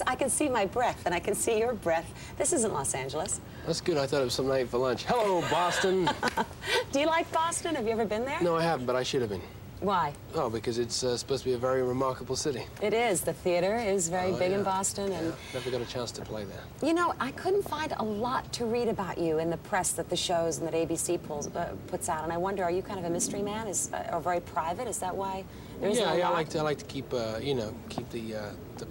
I can see my breath, and I can see your breath. This isn't Los Angeles. That's good. I thought it was something I ate for lunch. Hello, Boston. Do you like Boston? Have you ever been there? No, I haven't, but I should have been. Why? Oh, because it's supposed to be a very remarkable city. It is. The theater is very big in Boston. And never got a chance to play there. You know, I couldn't find a lot to read about you in the press that the shows and that ABC puts out, and I wonder, are you kind of a mystery man, or very private? Is that why there isn't a lot? I like to keep, you know, keep the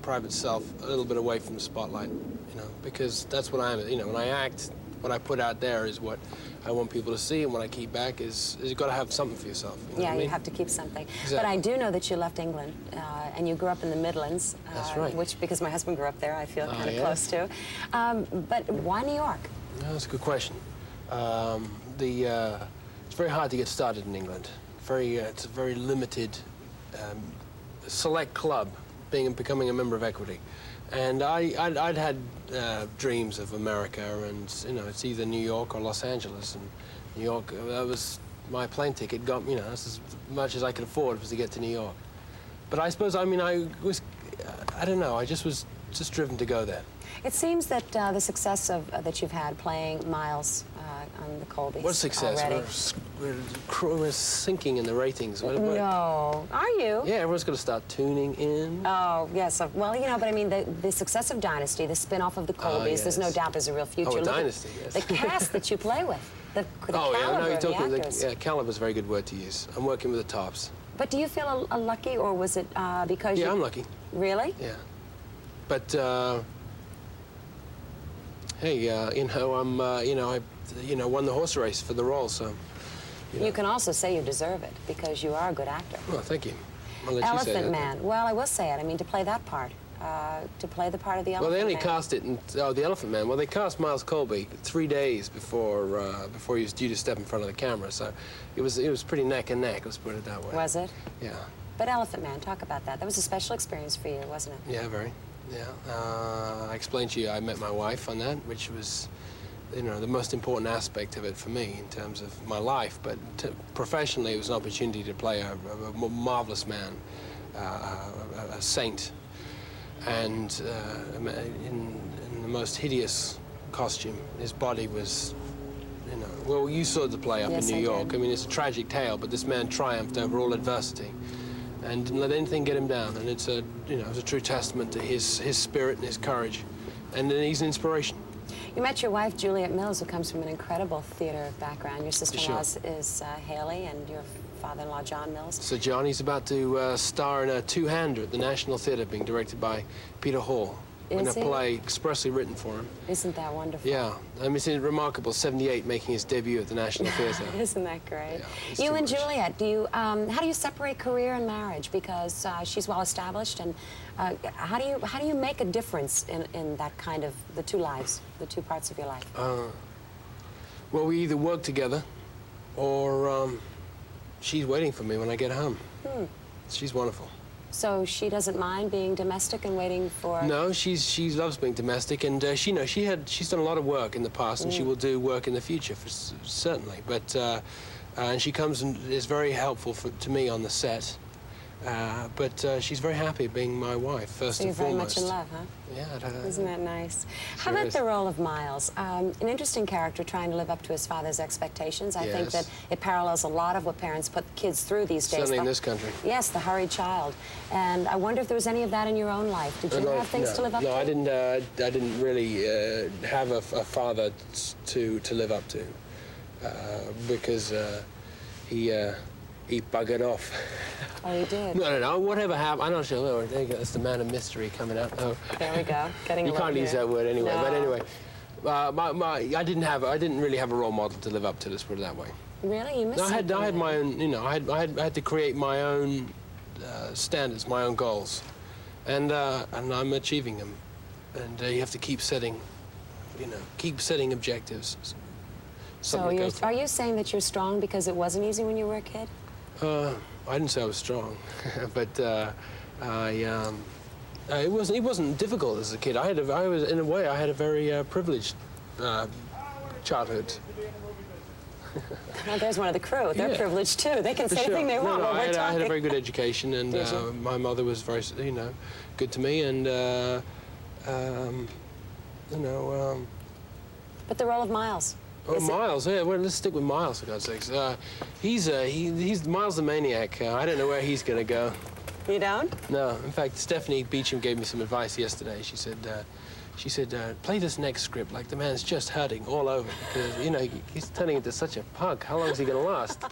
private self a little bit away from the spotlight, you know, because that's what I am. You know, when I act, what I put out there is what I want people to see, and what I keep back is you've got to have something for yourself. You know what I mean? You have to keep something. Exactly. But I do know that you left England, and you grew up in the Midlands. That's right. Which, because my husband grew up there, I feel kind of close to. But why New York? No, that's a good question. It's very hard to get started in England. It's a very limited, select club, becoming a member of Equity. And I'd had dreams of America, and you know, it's either New York or Los Angeles. And New York, that was my plane ticket. Got, you know, that's as much as I could afford was to get to New York. But I suppose, I mean, I don't know, I just was driven to go there. It seems that the success that you've had playing Miles on the Colby. What success? We're sinking in the ratings. No, are you? Yeah, everyone's going to start tuning in. Oh, yes. Well, you know, but I mean, the success of Dynasty, the spin-off of the Colbys, yes. There's no doubt there's a real future. Oh, Dynasty, yes. The cast that you play with, the caliber of the actors. Caliber's a very good word to use. I'm working with the tops. But do you feel lucky, or was it because you... Yeah, I'm lucky. Really? Yeah. But, hey, you know, I won the horse race for the role, so... You can also say you deserve it, because you are a good actor. Well, thank you. I'll let Elephant you say that. Man. Well, I will say it. I mean, to play that part. To play the part of the Elephant Man. Well, they only cast it in... Oh, the Elephant Man. Well, they cast Miles Colby 3 days before he was due to step in front of the camera, so it was pretty neck and neck, let's put it that way. Was it? Yeah. But Elephant Man, talk about that. That was a special experience for you, wasn't it? Yeah, very. Yeah. I explained to you I met my wife on that, which was, you know, the most important aspect of it for me in terms of my life. But professionally, it was an opportunity to play a marvelous man, a saint, and in the most hideous costume. His body was, you know, well, you saw the play up in New York. I mean, it's a tragic tale, but this man triumphed over all adversity and didn't let anything get him down. And it's a, you know, it's a true testament to his spirit and his courage. And he's an inspiration. You met your wife, Juliet Mills, who comes from an incredible theater background. Your sister-in-law is Hayley, and your father-in-law, John Mills. So Johnny's about to star in a two-hander at the National Theatre, being directed by Peter Hall. In a play expressly written for him. Isn't that wonderful? Yeah. I mean, it's remarkable, 78, making his debut at the National Theatre. Isn't that great? Yeah, you and Juliet, how do you separate career and marriage? Because she's well-established, and how do you make a difference in that kind of, the two lives, the two parts of your life? Well, we either work together, or she's waiting for me when I get home. She's wonderful. So she doesn't mind being domestic and waiting for... No, she loves being domestic, and she knows she's done a lot of work in the past, and she will do work in the future, certainly. But and she comes and is very helpful to me on the set. But she's very happy being my wife, first and foremost. So you're very much in love, huh? Yeah. Isn't that nice? How about the role of Miles? An interesting character trying to live up to his father's expectations. I think that it parallels a lot of what parents put kids through these days. Certainly in this country. Yes, the hurried child. And I wonder if there was any of that in your own life. Did you have things to live up to? No, I didn't really have a father to live up to because he buggered off. Oh, he did? No. Whatever happened, I'm not sure. Oh, there you go. That's the man of mystery coming out. Oh. There we go. Getting you can't use that word anyway. No. But anyway, I didn't really have a role model to live up to. Let's put it that way. Really, you missed I had my own. You know, I had to create my own standards, my own goals, and I'm achieving them. And you have to keep setting, objectives. So are you saying that you're strong because it wasn't easy when you were a kid? I didn't say I was strong, but it wasn't difficult as a kid. In a way, I had a very privileged childhood. Well, there's one of the crew. They're privileged too. They can say anything they want while we're talking. I had a very good education, and my mother was very, good to me, and you know. But the role of Miles. Oh, Miles, yeah, well, let's stick with Miles, for God's sakes. He's Miles the Maniac. I don't know where he's going to go. You don't? No. In fact, Stephanie Beecham gave me some advice yesterday. She said, play this next script like the man's just hurting all over because, you know, he's turning into such a pug. How long is he going to last?